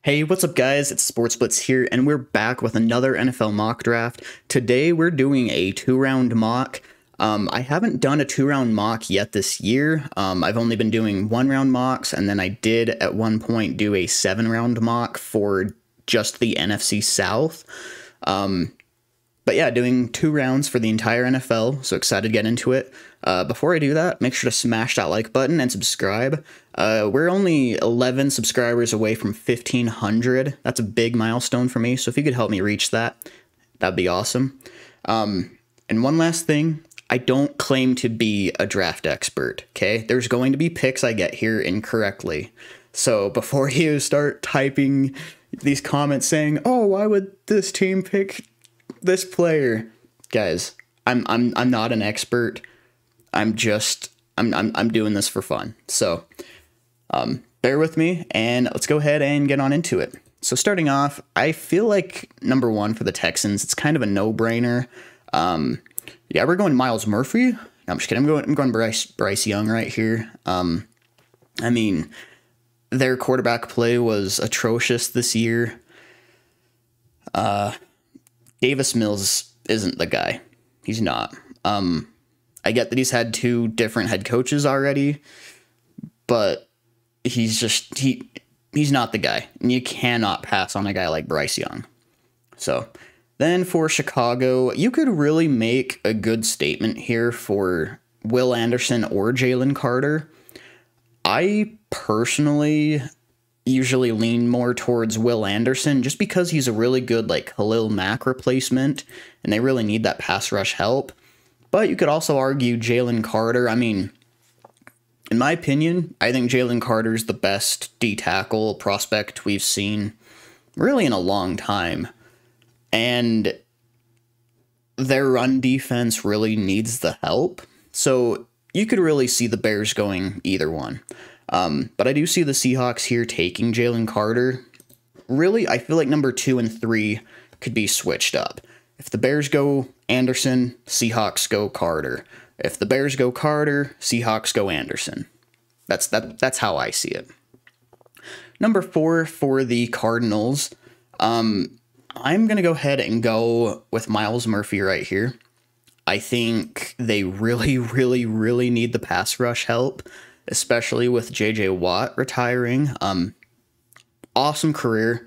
Hey, what's up, guys? It's Sports Blitz here, and we're back with another NFL mock draft. Today, we're doing a two-round mock. I haven't done a two-round mock yet this year. I've only been doing one-round mocks, and then I did at one point do a seven-round mock for just the NFC South. But yeah, doing two rounds for the entire NFL, so excited to get into it. Before I do that, make sure to smash that like button and subscribe. We're only 11 subscribers away from 1,500. That's a big milestone for me, so if you could help me reach that, that'd be awesome. And one last thing, I don't claim to be a draft expert, okay? There's going to be picks I get here incorrectly. So before you start typing these comments saying, "Oh, why would this team pick this player?" Guys, I'm not an expert. I'm doing this for fun. So bear with me and let's go ahead and get on into it. So starting off, I feel like number one for the Texans, it's kind of a no-brainer. Yeah, we're going Myles Murphy. No, I'm just kidding. I'm going Bryce Young right here. I mean, their quarterback play was atrocious this year. Davis Mills isn't the guy. He's not. I get that he's had two different head coaches already, but he's not the guy. And you cannot pass on a guy like Bryce Young. So then for Chicago, you could really make a good statement here for Will Anderson or Jalen Carter. I personally usually lean more towards Will Anderson just because he's a really good like Khalil Mack replacement and they really need that pass rush help. But you could also argue Jalen Carter. I mean, in my opinion, I think Jalen Carter is the best D-tackle prospect we've seen really in a long time. And their run defense really needs the help. So you could really see the Bears going either one. But I do see the Seahawks here taking Jalen Carter. Really, I feel like number 2 and 3 could be switched up. If the Bears go Anderson, Seahawks go Carter. If the Bears go Carter, Seahawks go Anderson. That's how I see it. Number 4 for the Cardinals. I'm going to go ahead and go with Myles Murphy right here. I think they really, really, really need the pass rush help, especially with J.J. Watt retiring. Awesome career.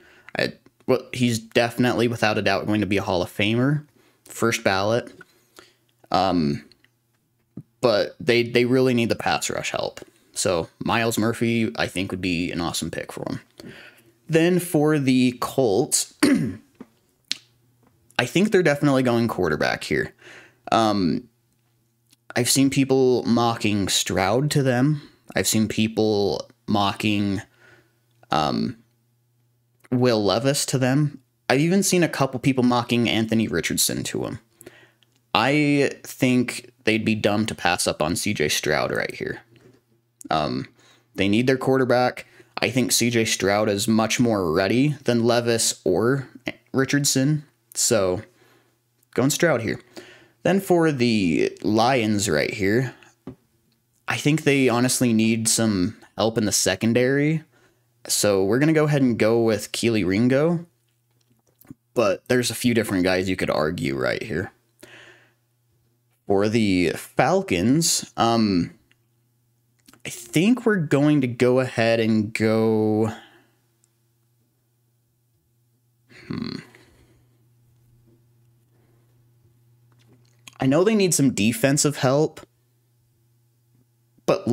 He's definitely, without a doubt, going to be a Hall of Famer. First ballot. But they really need the pass rush help. So Myles Murphy, I think, would be an awesome pick for him. Then for the Colts, I think they're definitely going quarterback here. I've seen people mocking Stroud to them. I've seen people mocking Will Levis to them. I've even seen a couple people mocking Anthony Richardson to him. I think they'd be dumb to pass up on CJ Stroud right here. They need their quarterback. I think CJ Stroud is much more ready than Levis or Richardson. So going Stroud here. Then for the Lions right here, I think they honestly need some help in the secondary. So we're going to go ahead and go with Kelee Ringo. But there's a few different guys you could argue right here. For the Falcons, I think we're going to go ahead and go... I know they need some defensive help, but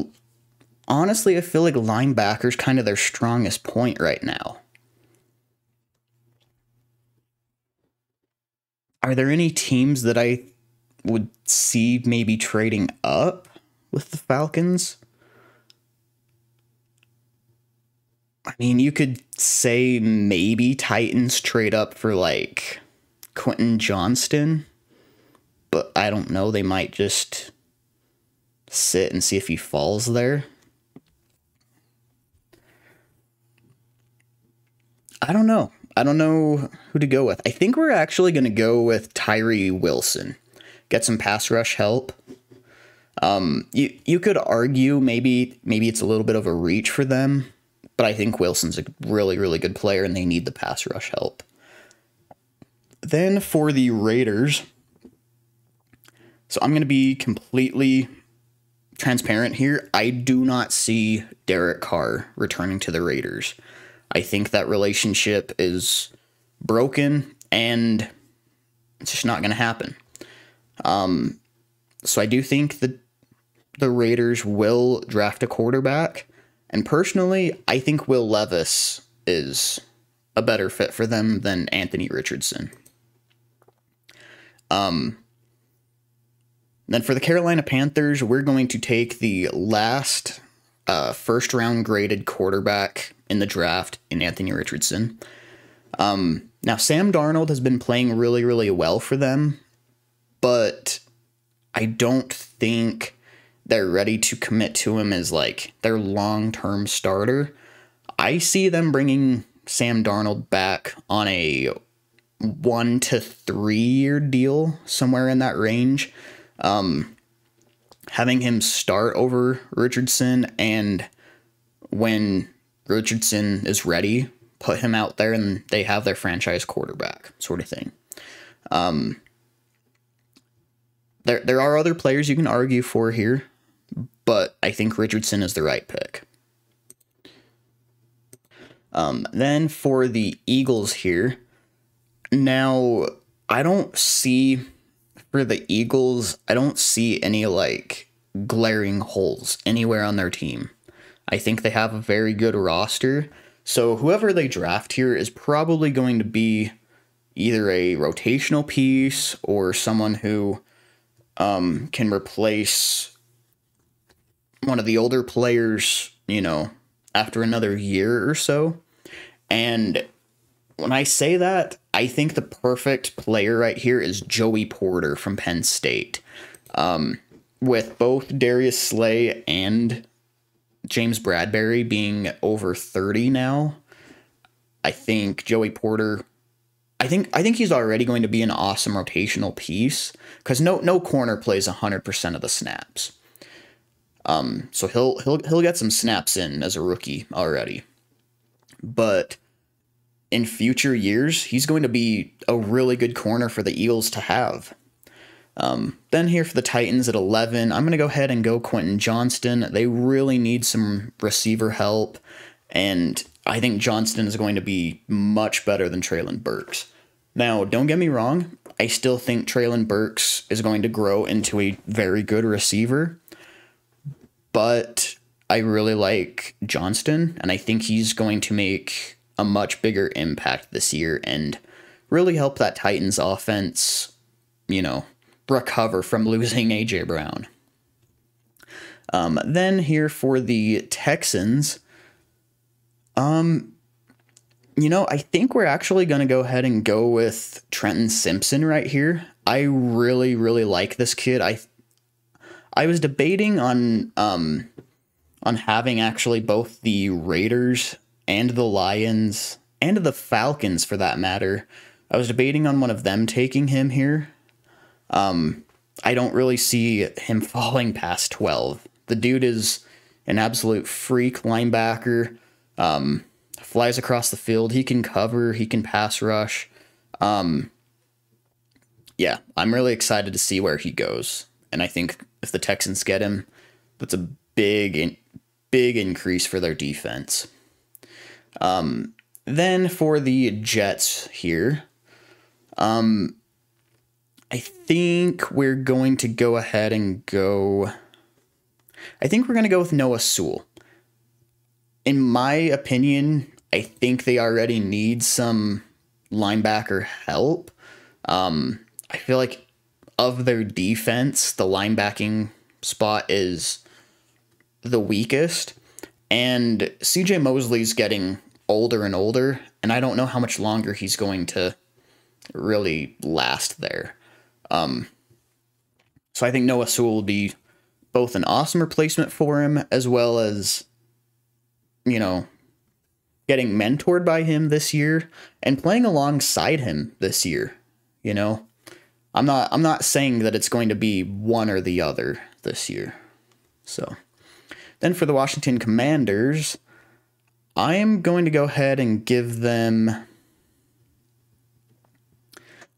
honestly, I feel like linebacker's kind of their strongest point right now. Are there any teams that I would see maybe trading up with the Falcons? I mean, you could say maybe Titans trade up for like Quentin Johnston, but I don't know. They might just sit and see if he falls there. I don't know. I don't know who to go with. I think we're actually going to go with Tyree Wilson. Get some pass rush help. You could argue maybe it's a little bit of a reach for them, but I think Wilson's a really, really good player, and they need the pass rush help. Then for the Raiders, so I'm going to be completely transparent here. I do not see Derek Carr returning to the Raiders. I think that relationship is broken, and it's just not going to happen. So I do think that the Raiders will draft a quarterback, and personally, I think Will Levis is a better fit for them than Anthony Richardson. Then for the Carolina Panthers, we're going to take the last first-round graded quarterback in the draft in Anthony Richardson. Now, Sam Darnold has been playing really, really well for them, but I don't think they're ready to commit to him as like their long-term starter. I see them bringing Sam Darnold back on a 1 to 3 year deal, somewhere in that range. Having him start over Richardson, and when Richardson is ready, put him out there and they have their franchise quarterback, sort of thing. There are other players you can argue for here, but I think Richardson is the right pick. Then for the Eagles here, now I don't see any like glaring holes anywhere on their team. I think they have a very good roster. So whoever they draft here is probably going to be either a rotational piece or someone who can replace one of the older players, after another year or so. And when I say that, I think the perfect player right here is Joey Porter from Penn State. With both Darius Slay and James Bradbury being over 30 now, I think Joey Porter, I think he's already going to be an awesome rotational piece, because no corner plays 100% of the snaps. So he'll get some snaps in as a rookie already. But in future years, he's going to be a really good corner for the Eagles to have. Then here for the Titans at 11, I'm going to go ahead and go Quentin Johnston. They really need some receiver help, and I think Johnston is going to be much better than Treylon Burks. Now, don't get me wrong, I still think Treylon Burks is going to grow into a very good receiver, but I really like Johnston, and I think he's going to make a much bigger impact this year and really help that Titans offense, recover from losing A.J. Brown. Then here for the Texans, I think we're actually going to go ahead and go with Trenton Simpson right here. I really, really like this kid. I was debating on having actually both the Raiders and the Lions and the Falcons, for that matter. I was debating on one of them taking him here. I don't really see him falling past 12. The dude is an absolute freak linebacker. Flies across the field. He can cover. He can pass rush. I'm really excited to see where he goes. And I think if the Texans get him, that's a big increase for their defense. Then for the Jets here, I think we're going to go ahead and go... I think we're going to go with Noah Sewell. In my opinion, I think they already need some linebacker help. I feel like of their defense, the linebacking spot is the weakest. And C.J. Mosley's getting older and older, and I don't know how much longer he's going to really last there. So I think Noah Sewell will be both an awesome replacement for him, as well as, getting mentored by him this year and playing alongside him this year. I'm not saying that it's going to be one or the other this year. So then for the Washington Commanders, I am going to go ahead and give them... I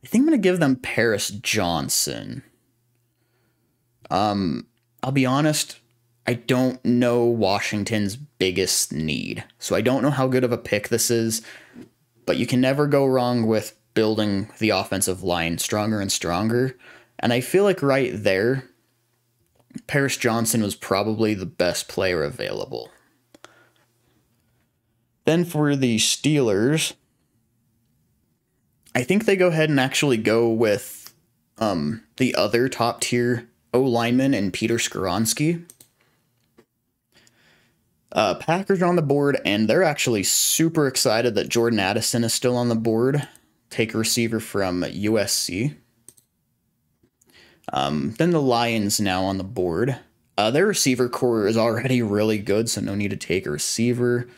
think I'm going to give them Paris Johnson. I'll be honest, I don't know Washington's biggest need. So I don't know how good of a pick this is, but you can never go wrong with building the offensive line stronger and stronger. And I feel like right there, Paris Johnson was probably the best player available. Then for the Steelers, I think they go ahead and actually go with the other top tier O-lineman and Peter Skoronski. Packers are on the board, and they're actually super excited that Jordan Addison is still on the board. Take a receiver from USC. Then the Lions now on the board. Their receiver core is already really good, so no need to take a receiver.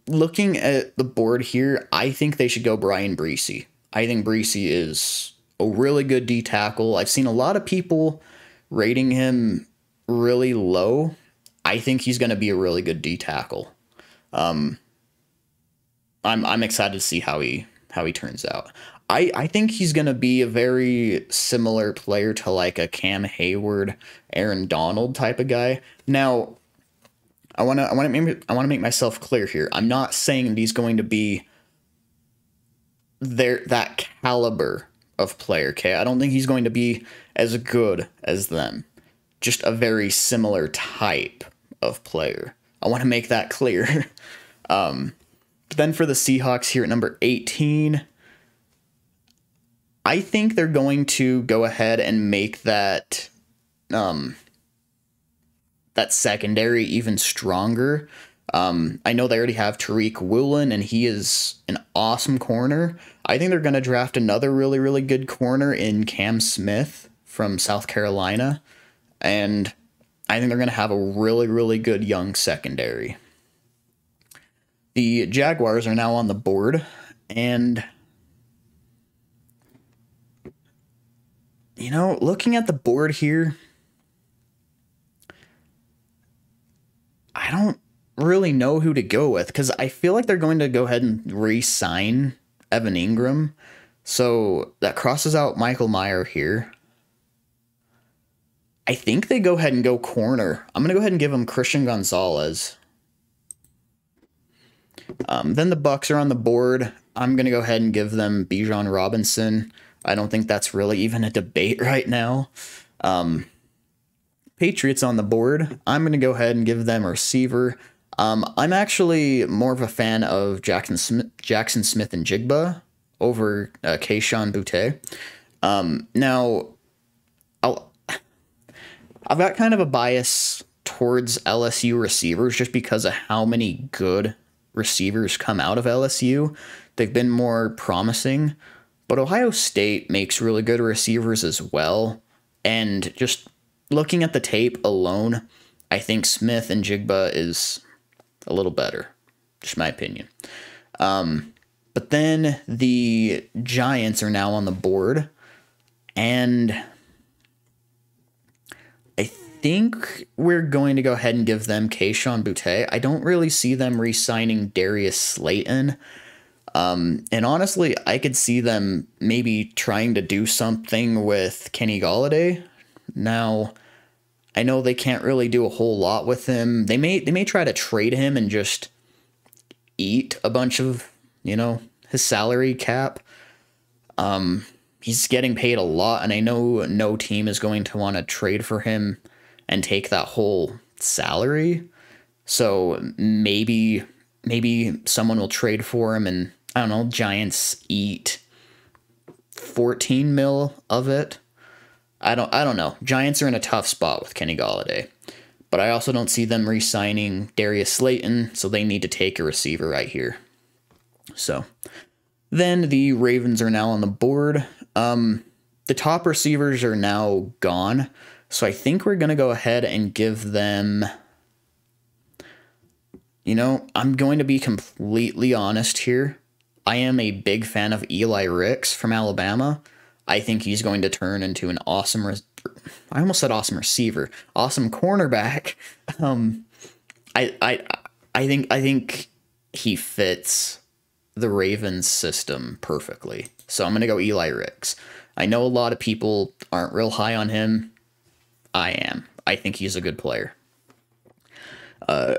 Looking at the board here, I think they should go Brian Bresee. I think Bresee is a really good D tackle. I've seen a lot of people rating him really low. I think he's going to be a really good D tackle. I'm excited to see how he turns out. I think he's going to be a very similar player to like a Cam Hayward, Aaron Donald type of guy. Now, I want to make myself clear here. I'm not saying that he's going to be that caliber of player, okay? I don't think he's going to be as good as them. Just a very similar type of player. I want to make that clear. But then for the Seahawks here at number 18, I think they're going to go ahead and make that that secondary even stronger. I know they already have Tariq Woolen, and he is an awesome corner. I think they're going to draft another really, really good corner in Cam Smith from South Carolina. And I think they're going to have a really, really good young secondary. The Jaguars are now on the board, and you know, looking at the board here, I don't really know who to go with, because I feel like they're going to go ahead and re-sign Evan Ingram. So that crosses out Michael Mayer here. I think they go ahead and go corner. I'm going to go ahead and give them Christian Gonzalez. Then the Bucs are on the board. I'm going to go ahead and give them Bijan Robinson. I don't think that's really even a debate right now. Patriots on the board. I'm going to go ahead and give them a receiver. I'm actually more of a fan of Jackson Smith and Jigba over Kayshon Boutte. Now, I've got kind of a bias towards LSU receivers just because of how many good receivers come out of LSU. They've been more promising, but Ohio State makes really good receivers as well. And just looking at the tape alone, I think Smith and Jigba is a little better, just my opinion. But then the Giants are now on the board, and I think we're going to go ahead and give them Kayshon Boutte. I don't really see them re-signing Darius Slayton. And honestly, I could see them maybe trying to do something with Kenny Golladay. Now, I know they can't really do a whole lot with him. They may try to trade him and just eat a bunch of, you know, his salary cap. He's getting paid a lot, and I know no team is going to want to trade for him and take that whole salary. So maybe someone will trade for him, and I don't know, Giants eat 14 mil of it. I don't know. Giants are in a tough spot with Kenny Golladay, but I also don't see them re-signing Darius Slayton, so they need to take a receiver right here. So then the Ravens are now on the board. The top receivers are now gone, so I think we're going to go ahead and give them, you know, I'm going to be completely honest here. I am a big fan of Eli Ricks from Alabama. I think he's going to turn into an awesome, I almost said awesome receiver, awesome cornerback. I think he fits the Ravens system perfectly. So I'm going to go Eli Ricks. I know a lot of people aren't real high on him. I am. I think he's a good player.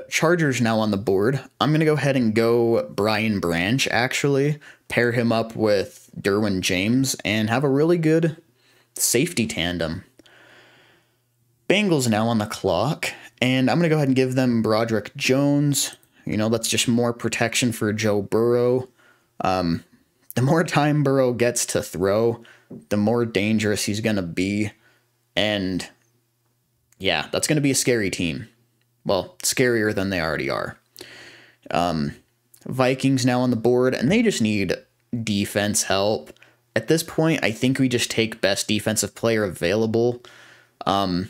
Chargers now on the board. I'm going to go ahead and go Brian Branch, actually. Pair him up with Derwin James and have a really good safety tandem. Bengals now on the clock. And I'm going to go ahead and give them Broderick Jones. You know, that's just more protection for Joe Burrow. The more time Burrow gets to throw, the more dangerous he's going to be. And yeah, that's going to be a scary team. Well, scarier than they already are. Vikings now on the board, and they just need defense help. At this point, I think we just take best defensive player available. So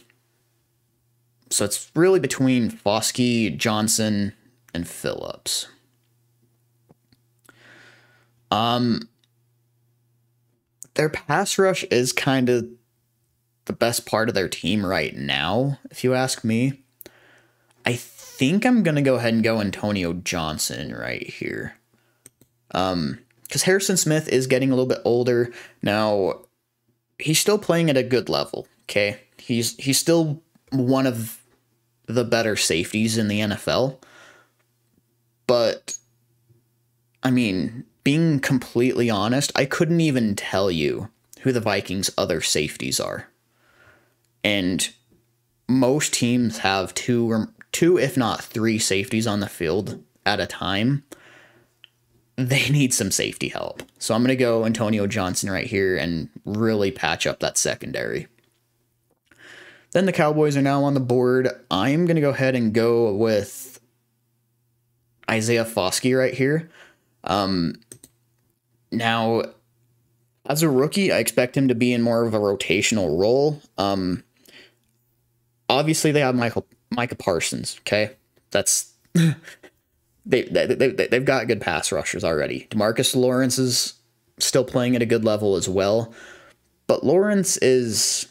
it's really between Foskey, Johnson, and Phillips. Their pass rush is kind of the best part of their team right now, if you ask me. I think I'm going to go ahead and go Antonio Johnson right here. Because Harrison Smith is getting a little bit older. Now, he's still playing at a good level, okay? He's still one of the better safeties in the NFL. But, I mean, being completely honest, I couldn't even tell you who the Vikings' other safeties are. And most teams have two, if not three, safeties on the field at a time. They need some safety help. So I'm going to go Antonio Johnson right here and really patch up that secondary. Then the Cowboys are now on the board. I'm going to go ahead and go with Isaiah Foskey right here. Now, as a rookie, I expect him to be in more of a rotational role. Obviously, they have Micah Parsons, okay? That's they've got good pass rushers already. DeMarcus Lawrence is still playing at a good level as well. But Lawrence he's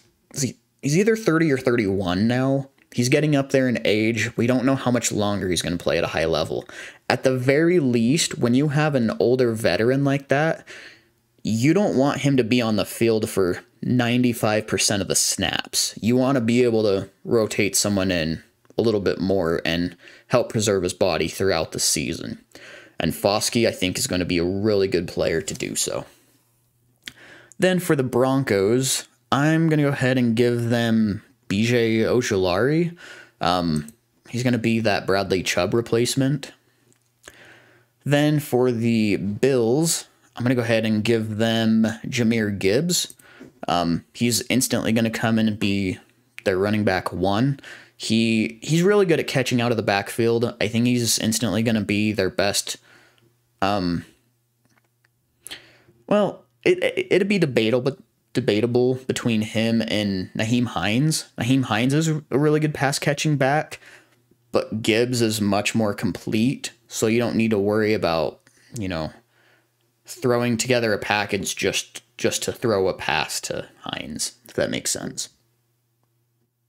either 30 or 31 now. He's getting up there in age. We don't know how much longer he's going to play at a high level. At the very least, when you have an older veteran like that, you don't want him to be on the field for 95% of the snaps. You want to be able to rotate someone in a little bit more and help preserve his body throughout the season. And Foskey, I think, is going to be a really good player to do so. Then for the Broncos, I'm going to go ahead and give them BJ Ojulari. He's going to be that Bradley Chubb replacement. Then for the Bills, I'm going to go ahead and give them Jahmyr Gibbs. He's instantly going to come in and be their running back one. He's really good at catching out of the backfield. I think he's instantly going to be their best. Well, it'd be debatable between him and Nyheim Hines. Nyheim Hines is a really good pass catching back, but Gibbs is much more complete, so you don't need to worry about, throwing together a package just to throw a pass to Hines, if that makes sense.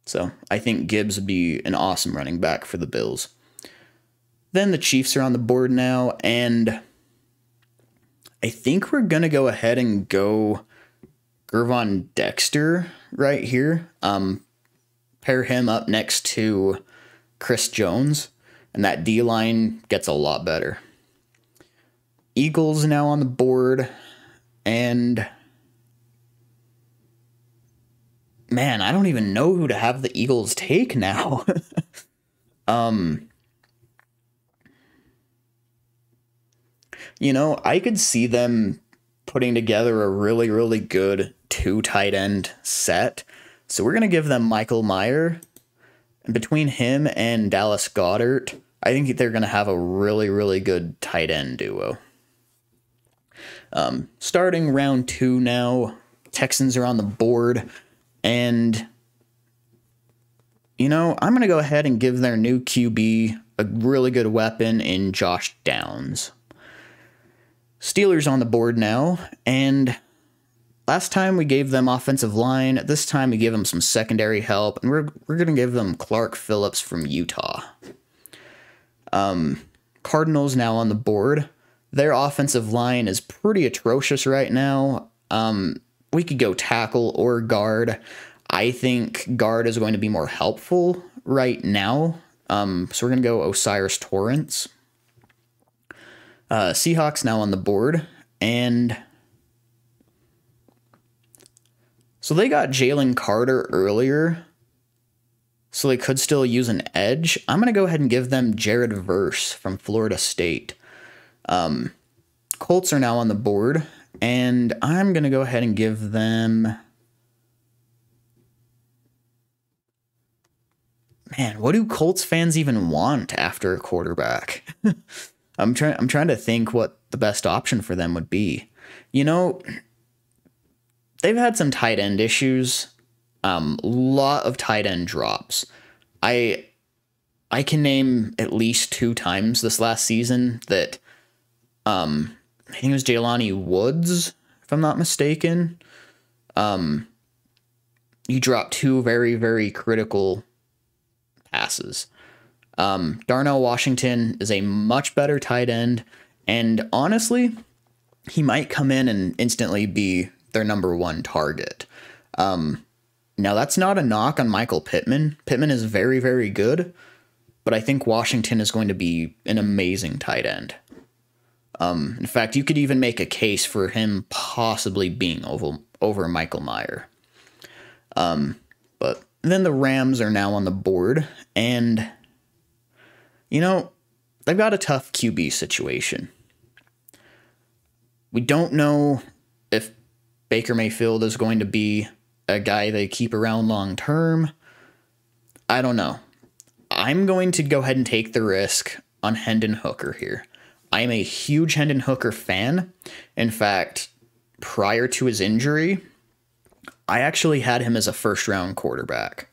So I think Gibbs would be an awesome running back for the Bills. Then the Chiefs are on the board now, and I think we're going to go ahead and go Gervon Dexter right here. Pair him up next to Chris Jones, and that D-line gets a lot better. Eagles now on the board, and man, I don't even know who to have the Eagles take now. I could see them putting together a really, really good 2 tight end set. So we're going to give them Michael Mayer. And between him and Dallas Goedert, I think they're going to have a really, really good tight end duo. Starting round 2 now, Texans are on the board. And, I'm going to go ahead and give their new QB a really good weapon in Josh Downs. Steelers on the board now, and last time we gave them offensive line. This time we give them some secondary help, and we're going to give them Clark Phillips from Utah. Cardinals now on the board. Their offensive line is pretty atrocious right now. We could go tackle or guard. I think guard is going to be more helpful right now. So we're going to go Osiris Torrance. Seahawks now on the board. And so they got Jalen Carter earlier, so they could still use an edge. I'm going to go ahead and give them Jared Verse from Florida State. Colts are now on the board, and I'm going to go ahead and give them... Man, what do Colts fans even want after a quarterback? I'm trying to think what the best option for them would be. You know, they've had some tight end issues. Lot of tight end drops. I can name at least 2 times this last season that I think it was Jelani Woods, if I'm not mistaken. He dropped 2 very, very critical passes. Darnell Washington is a much better tight end, and honestly, he might come in and instantly be their number 1 target. Now, that's not a knock on Michael Pittman. Pittman is very, very good, but I think Washington is going to be an amazing tight end. In fact, you could even make a case for him possibly being over Michael Mayer. But then the Rams are now on the board, and, you know, they've got a tough QB situation. We don't know if Baker Mayfield is going to be a guy they keep around long term. I don't know. I'm going to go ahead and take the risk on Hendon Hooker here. I am a huge Hendon Hooker fan. In fact, prior to his injury, I actually had him as a first-round quarterback.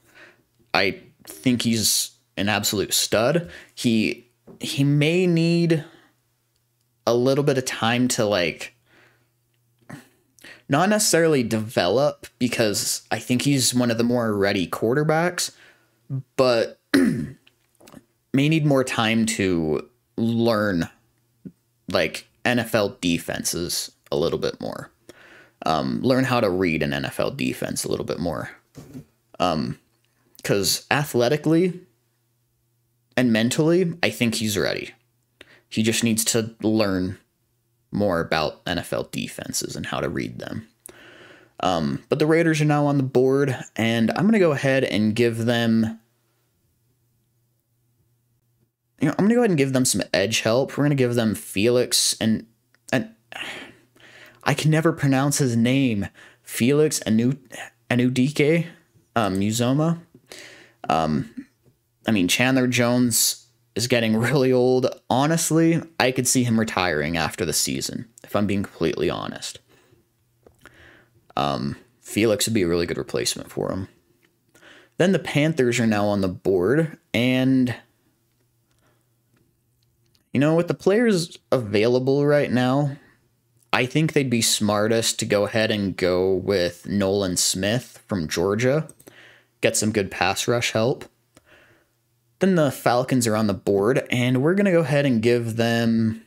I think he's an absolute stud. He may need a little bit of time to, like, not necessarily develop, because I think he's one of the more ready quarterbacks, but may need more time to learn, like, NFL defenses a little bit more. Learn how to read an NFL defense a little bit more. Because athletically and mentally, I think he's ready. He just needs to learn more about NFL defenses and how to read them. But the Raiders are now on the board, and I'm going to go ahead and give them... I'm going to go ahead and give them some edge help. We're going to give them Felix and I can never pronounce his name. Felix Anudike Uzoma. I mean, Chandler Jones is getting really old. Honestly, I could see him retiring after the season, if I'm being completely honest. Felix would be a really good replacement for him. Then the Panthers are now on the board, and you know, with the players available right now, I think they'd be smartest to go ahead and go with Nolan Smith from Georgia. Get some good pass rush help. Then the Falcons are on the board, and we're going to go ahead and give them...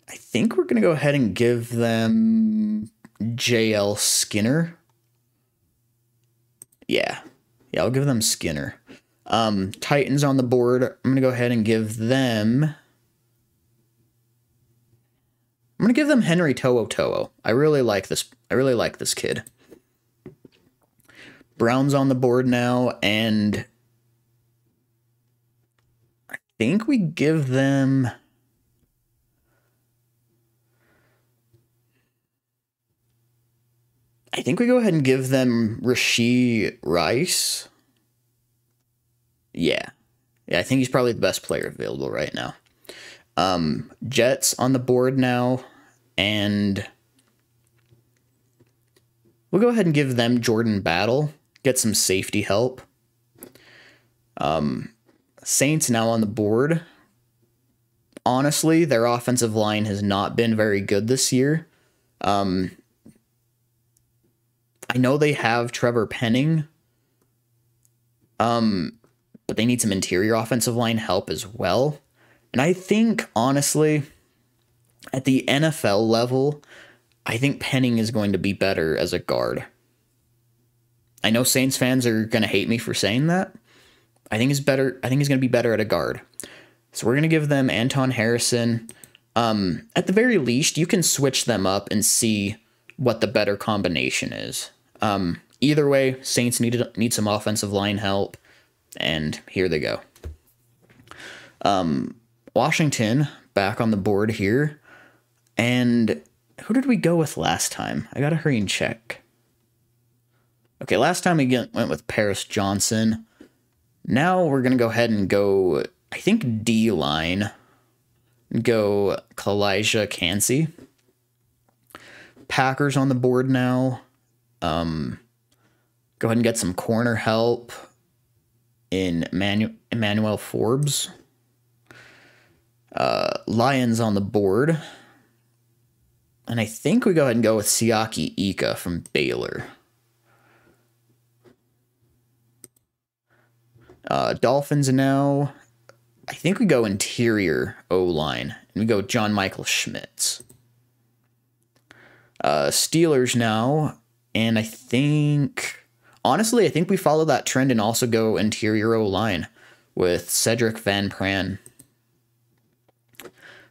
I think we're going to go ahead and give them J.L. Skinner. Yeah, I'll give them Skinner. Titans on the board. I'm going to go ahead and give them... I'm going to give them Henry To'oTo'o. I really like this kid. Browns on the board now, and I think we give them... I think we go ahead and give them Rashee Rice. Yeah, I think he's probably the best player available right now. Jets on the board now, and we'll go ahead and give them Jordan Battle. Get some safety help. Saints now on the board. Honestly, their offensive line has not been very good this year. I know they have Trevor Penning, But they need some interior offensive line help as well. And I think, honestly, at the NFL level, I think Penning is going to be better as a guard. I know Saints fans are going to hate me for saying that. I think he's better. I think he's going to be better at a guard. So we're going to give them Anton Harrison. At the very least, you can switch them up and see what the better combination is. Either way, Saints need some offensive line help, and here they go. Washington back on the board here, and who did we go with last time? I gotta hurry and check. Okay, last time we went with Paris Johnson. Now we're gonna go ahead and go, I think, D-line. Go Kalijah Kancey. Packers on the board now. Go ahead and get some corner help in Emmanuel Forbes. Lions on the board. And I think we go ahead and go with Siaki Ika from Baylor. Dolphins now. I think we go interior O-line. And we go John Michael Schmitz. Steelers now. And I think... Honestly, I think we follow that trend and also go interior O-line with Cedric Van Pran.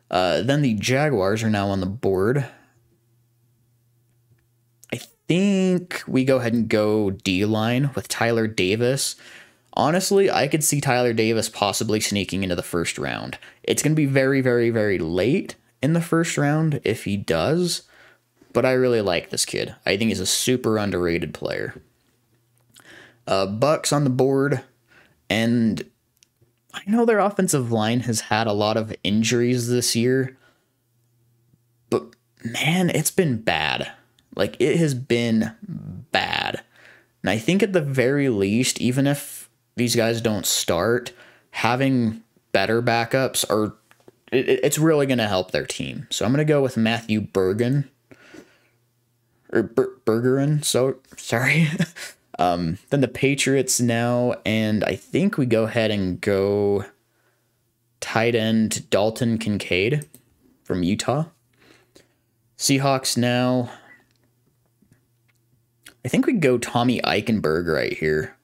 Then the Jaguars are now on the board. I think we go ahead and go D-line with Tyler Davis. Honestly, I could see Tyler Davis possibly sneaking into the first round. It's going to be very, very, very late in the first round if he does, but I really like this kid. I think he's a super underrated player. Bucks on the board, and I know their offensive line has had a lot of injuries this year, but man, it's been bad. Like, it has been bad. And I think at the very least, even if these guys don't start, having better backups it's really going to help their team. So I'm going to go with Matthew Bergeron. So sorry. Then the Patriots now, and I think we go ahead and go tight end Dalton Kincaid from Utah. Seahawks now. I think we go Tommy Eichenberg right here.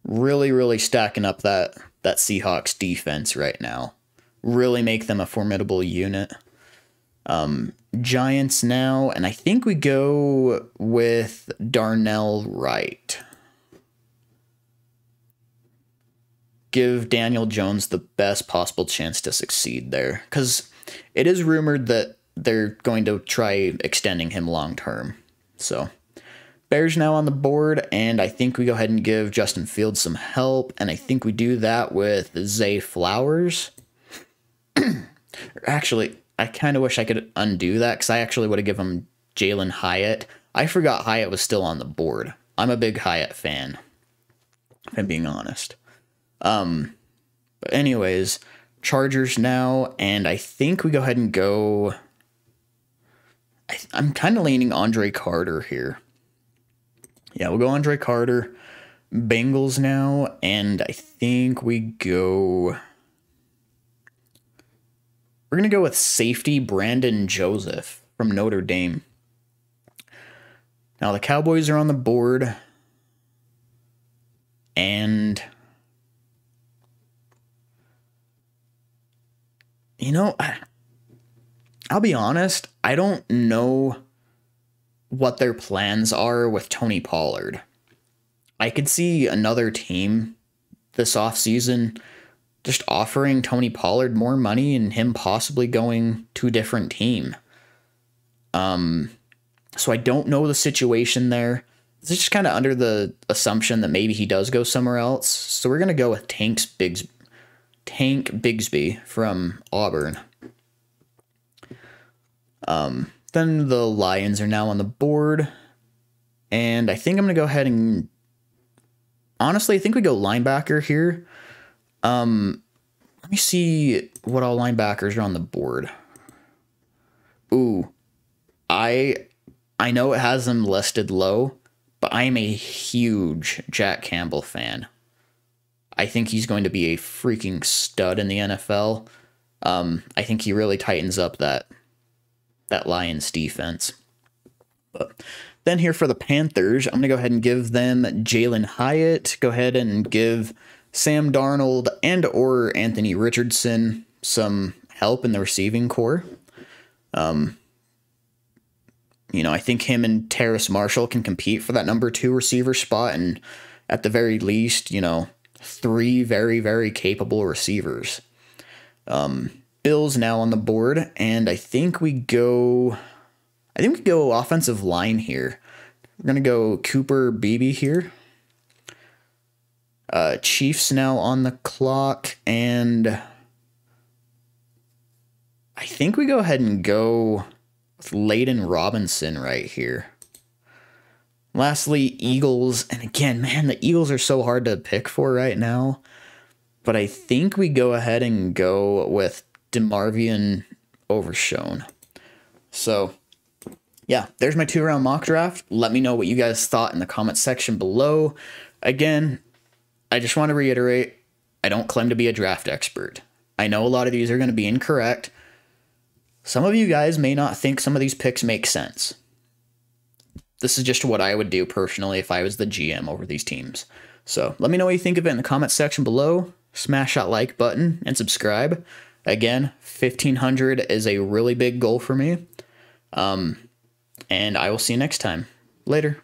Really, really stacking up that Seahawks defense right now. Really make them a formidable unit. Giants now, and I think we go with Darnell Wright. Give Daniel Jones the best possible chance to succeed there, because it is rumored that they're going to try extending him long term. So Bears now on the board, and I think we go ahead and give Justin Fields some help, and I think we do that with Zay Flowers. Actually, I kind of wish I could undo that, because I actually would have given him Jalen Hyatt. I forgot Hyatt was still on the board. I'm a big Hyatt fan, if I'm being honest. But anyways, Chargers now, and I think we go ahead and go... I'm kind of leaning Andre Carter here. Yeah, we'll go Andre Carter. Bengals now, and I think we go... We're going to go with safety Brandon Joseph from Notre Dame. Now the Cowboys are on the board. And... You know, I'll be honest, I don't know what their plans are with Tony Pollard. I could see another team this offseason just offering Tony Pollard more money and him possibly going to a different team. So I don't know the situation there. It's just kind of under the assumption that maybe he does go somewhere else. So we're going to go with Tank Bigsby from Auburn. Then the Lions are now on the board. And I think I'm going to go ahead and... Honestly, I think we go linebacker here. Let me see what all linebackers are on the board. Ooh. I know it has them listed low, but I am a huge Jack Campbell fan. I think he's going to be a freaking stud in the NFL. I think he really tightens up that Lions defense. But then here for the Panthers, I'm going to go ahead and give them Jalen Hyatt. Go ahead and give Sam Darnold and or Anthony Richardson some help in the receiving core. I think him and Terrace Marshall can compete for that number 2 receiver spot, and at the very least, 3 very, very capable receivers. Bills now on the board, and I think we go offensive line here. We're going to go Cooper Beebe here. Chiefs now on the clock, and I think we go ahead and go with Layden Robinson right here. Lastly, Eagles, and again, man, the Eagles are so hard to pick for right now, but I think we go ahead and go with DeMarvion Overshown. So, yeah, there's my 2-round mock draft. Let me know what you guys thought in the comment section below. Again, I just want to reiterate, I don't claim to be a draft expert. I know a lot of these are going to be incorrect. Some of you guys may not think some of these picks make sense. This is just what I would do personally if I was the GM over these teams. So let me know what you think of it in the comment section below. Smash that like button and subscribe. Again, 1,500 is a really big goal for me. And I will see you next time. Later.